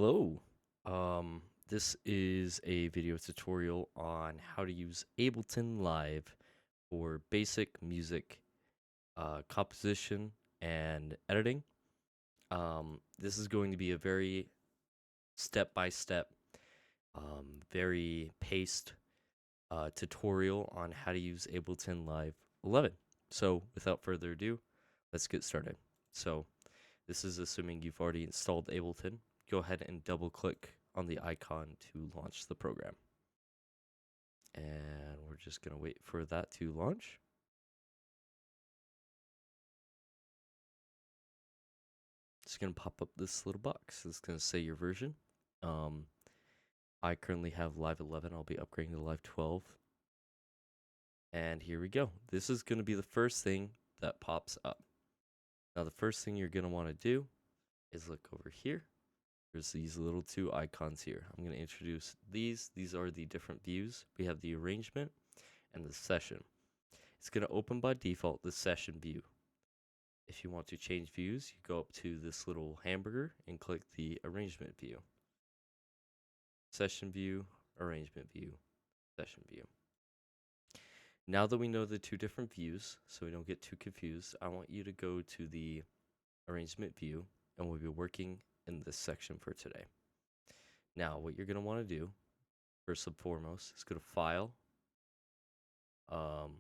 Hello. This is a video tutorial on how to use Ableton Live for basic music composition and editing. This is going to be a very step-by-step, very paced tutorial on how to use Ableton Live 11. So without further ado, let's get started. So this is assuming you've already installed Ableton. Go ahead and double click on the icon to launch the program. And we're just going to wait for that to launch. It's going to pop up this little box. It's going to say your version. I currently have Live 11. I'll be upgrading to Live 12. And here we go. This is going to be the first thing that pops up. Now, the first thing you're going to want to do is look over here. There's these little two icons here. I'm going to introduce these. These are the different views. We have the arrangement and the session. It's going to open by default the session view. If you want to change views, you go up to this little hamburger and click the arrangement view. Session view, arrangement view, session view. Now that we know the two different views, so we don't get too confused, I want you to go to the arrangement view, and we'll be working in this section for today. Now, what you're going to want to do, first and foremost, is go to File, go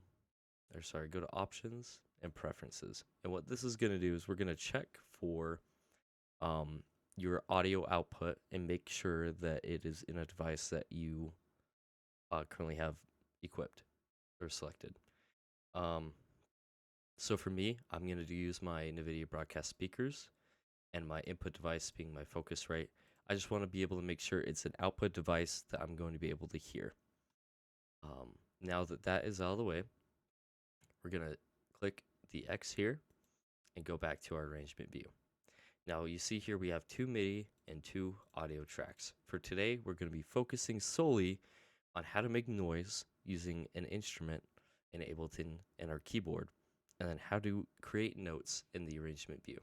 to Options and Preferences. And what this is going to do is we're going to check for your audio output and make sure that it is in a device that you currently have equipped or selected. So for me, I'm going to use my NVIDIA broadcast speakers and my input device being my Focusrite. I just want to be able to make sure it's an output device that I'm going to be able to hear. Now that that is out of the way, we're going to click the X here and go back to our arrangement view. Now you see here we have two MIDI and two audio tracks. For today, we're going to be focusing solely on how to make noise using an instrument in Ableton and our keyboard, and then how to create notes in the arrangement view.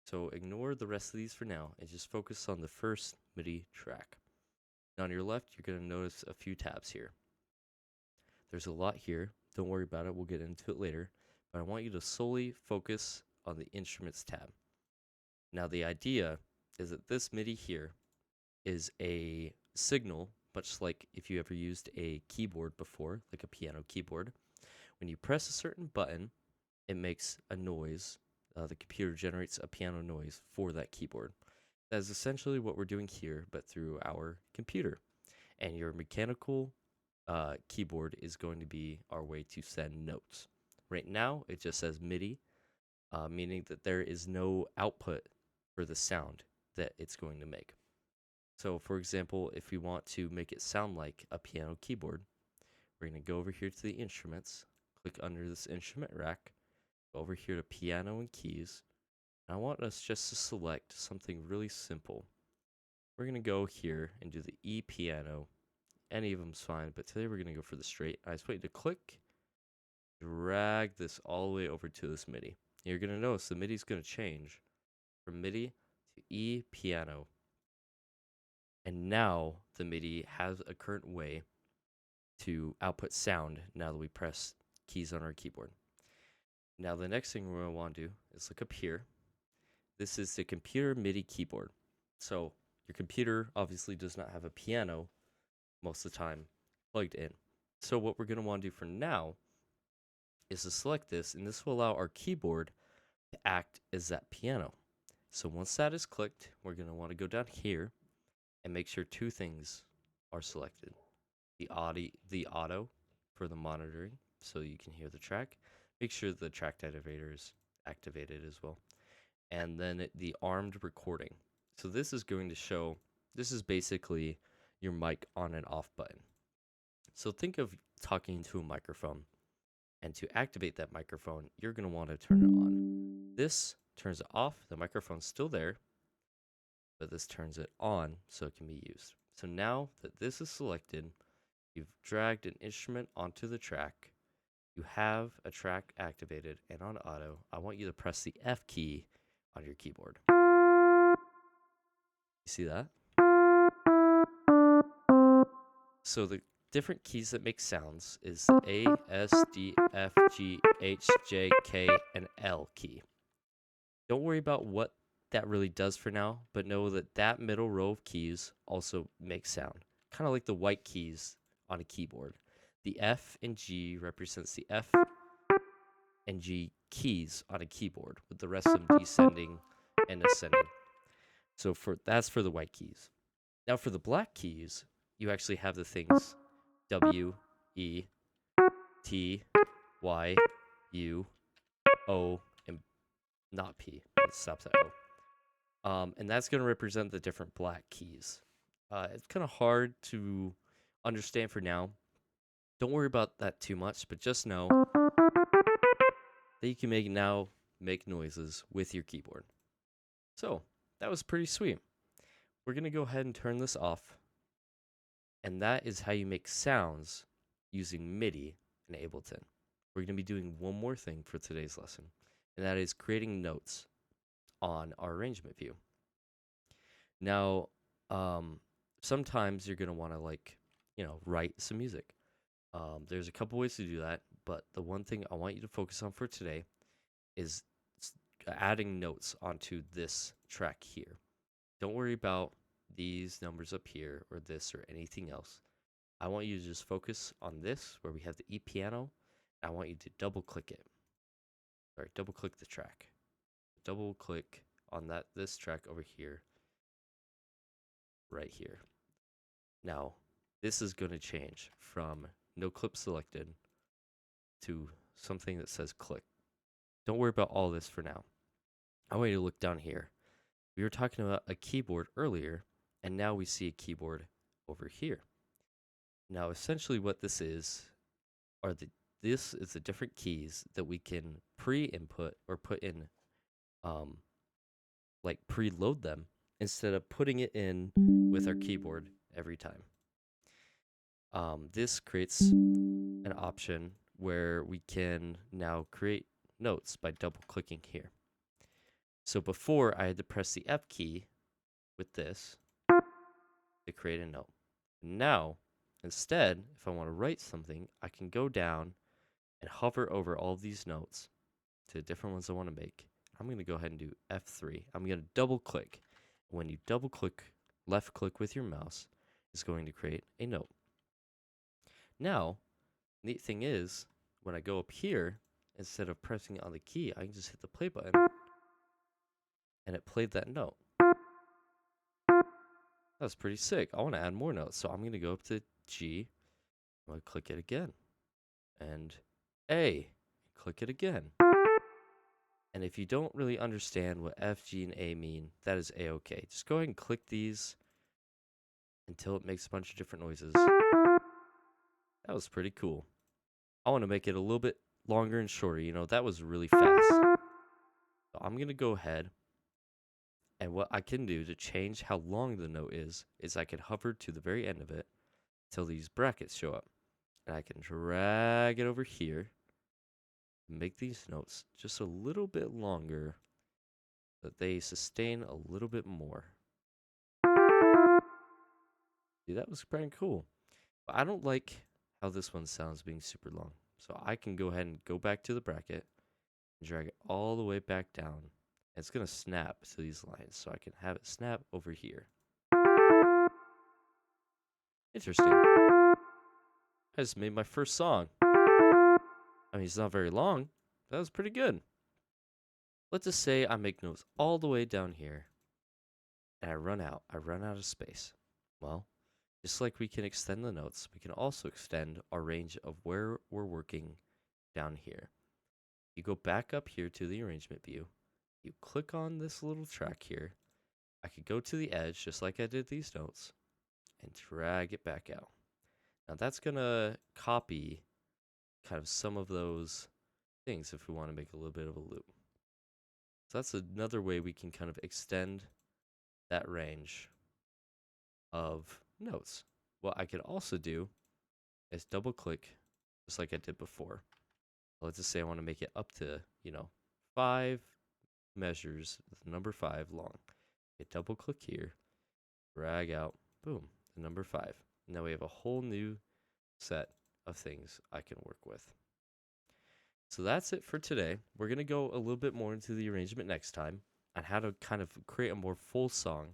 So ignore the rest of these for now and just focus on the first MIDI track. Now on your left, you're going to notice a few tabs here. There's a lot here. Don't worry about it. We'll get into it later. But I want you to solely focus on the Instruments tab. Now the idea is that this MIDI here is a signal, much like if you ever used a keyboard before, like a piano keyboard. When you press a certain button, it makes a noise. The computer generates a piano noise for that keyboard. That is essentially what we're doing here, but through our computer. And your mechanical keyboard is going to be our way to send notes. Right now, it just says MIDI, meaning that there is no output for the sound that it's going to make. So, for example, if we want to make it sound like a piano keyboard, we're going to go over here to the instruments, click under this instrument rack, go over here to piano and keys. And I want us just to select something really simple. We're going to go here and do the E piano. Any of them's fine, but today we're going to go for the straight. I just want you to click, drag this all the way over to this MIDI. You're going to notice the MIDI is going to change from MIDI to E piano. And now the MIDI has a current way to output sound now that we press keys on our keyboard. Now the next thing we're going to want to do is look up here. This is the computer MIDI keyboard. So your computer obviously does not have a piano most of the time plugged in. So what we're going to want to do for now is to select this, and this will allow our keyboard to act as that piano. So once that is clicked, we're going to want to go down here and make sure two things are selected. The auto for the monitoring, so you can hear the track. Make sure the track activator is activated as well. And then the armed recording. So this is going to show, this is basically your mic on and off button. So think of talking to a microphone, and to activate that microphone, you're going to want to turn it on. This turns it off, the microphone's still there, but this turns it on so it can be used. So now that this is selected, you've dragged an instrument onto the track, you have a track activated and on auto. I want you to press the F key on your keyboard. You You see that? So the different keys that make sounds is the A, S, D, F, G, H, J, K, and L key. Don't worry about what that really does for now, but know that that middle row of keys also make sound, kind of like the white keys on a keyboard. The F and G represents the F and G keys on a keyboard, with the rest of them descending and ascending. So that's for the white keys. Now for the black keys, you actually have the things W, E, T, Y, U, O, and not P. It stops at O. And that's going to represent the different black keys. It's kind of hard to understand for now. Don't worry about that too much, but just know that you can make noises with your keyboard. So that was pretty sweet. We're going to go ahead and turn this off. And that is how you make sounds using MIDI in Ableton. We're going to be doing one more thing for today's lesson, and that is creating notes on our arrangement view. Now, sometimes you're going to want to write some music. There's a couple ways to do that, but the one thing I want you to focus on for today is adding notes onto this track here. Don't worry about these numbers up here or this or anything else. I want you to just focus on this where we have the E piano. I want you to double click it. Sorry, double click the track. Double click on this track over here. Right here. Now, this is going to change from no clip selected to something that says click. Don't worry about all this for now. I want you to look down here. We were talking about a keyboard earlier, and now we see a keyboard over here. Now, essentially what this is the different keys that we can pre-input or put in, preload them instead of putting it in with our keyboard every time. This creates an option where we can now create notes by double clicking here. So before I had to press the F key with this to create a note. Now, instead, if I want to write something, I can go down and hover over all these notes to the different ones I want to make. I'm going to go ahead and do F3. I'm going to double click. When you double click, left click with your mouse, it's going to create a note. Now, neat thing is, when I go up here, instead of pressing on the key, I can just hit the play button, and it played that note. That's pretty sick. I want to add more notes, so I'm going to go up to G. I'm going to click it again. And A. Click it again. And if you don't really understand what F, G, and A mean, that is A-OK. Just go ahead and click these until it makes a bunch of different noises. That was pretty cool. I want to make it a little bit longer and shorter. That was really fast. So I'm going to go ahead, and what I can do to change how long the note is I can hover to the very end of it till these brackets show up. And I can drag it over here, make these notes just a little bit longer so that they sustain a little bit more. See, that was pretty cool. But I don't like how this one sounds being super long. So I can go ahead and go back to the bracket and drag it all the way back down. And it's going to snap to these lines, so I can have it snap over here. Interesting. I just made my first song. I mean, it's not very long. But that was pretty good. Let's just say I make notes all the way down here, and I run out of space. Well, just like we can extend the notes, we can also extend our range of where we're working down here. You go back up here to the arrangement view, you click on this little track here. I could go to the edge just like I did these notes and drag it back out. Now that's gonna copy kind of some of those things if we want to make a little bit of a loop. So that's another way we can kind of extend that range of notes. What I could also do is double click just like I did before. Let's just say I want to make it up to, 5 measures, the number 5 long. Hit double click here, drag out, boom, the number 5. Now we have a whole new set of things I can work with. So that's it for today. We're going to go a little bit more into the arrangement next time on how to kind of create a more full song.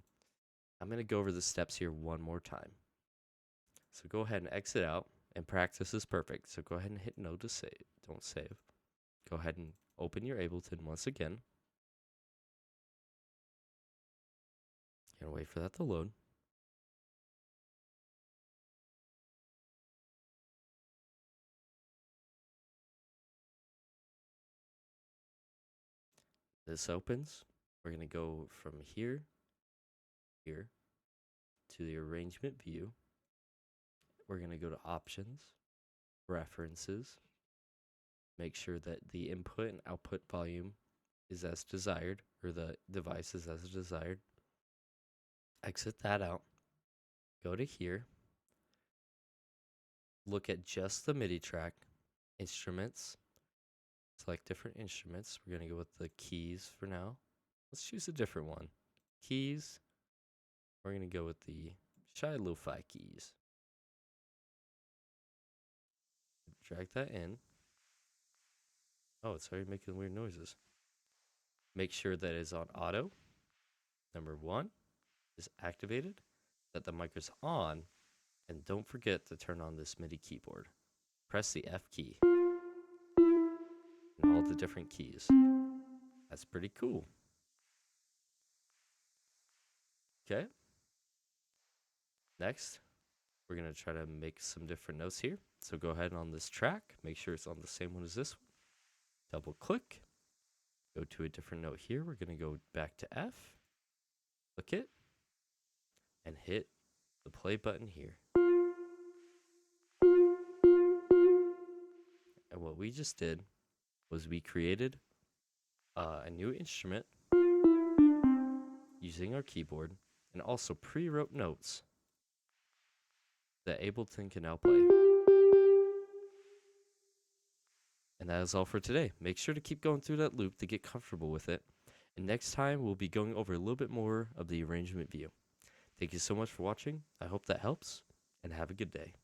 I'm going to go over the steps here one more time. So go ahead and exit out, and practice is perfect. So go ahead and hit no to save. Don't save. Go ahead and open your Ableton once again. And wait for that to load. This opens. We're going to go from here to the arrangement view. We're going to go to options, preferences, make sure that the input and output volume is as desired, or the device is as desired. Exit that out. Go to here. Look at just the MIDI track. Instruments. Select different instruments. We're going to go with the keys for now. Let's choose a different one. Keys. We're going to go with the shy lo-fi keys. Drag that in. Oh, it's already making weird noises. Make sure that it's on auto. Number 1 is activated, that the mic is on, and don't forget to turn on this MIDI keyboard. Press the F key and all the different keys. That's pretty cool. Okay. Next, we're going to try to make some different notes here. So go ahead on this track, make sure it's on the same one as this one. Double click, go to a different note here. We're going to go back to F, click it, and hit the play button here. And what we just did was we created a new instrument using our keyboard, and also pre-wrote notes that Ableton can now play. And that is all for today. Make sure to keep going through that loop to get comfortable with it. And next time, we'll be going over a little bit more of the arrangement view. Thank you so much for watching. I hope that helps, and have a good day.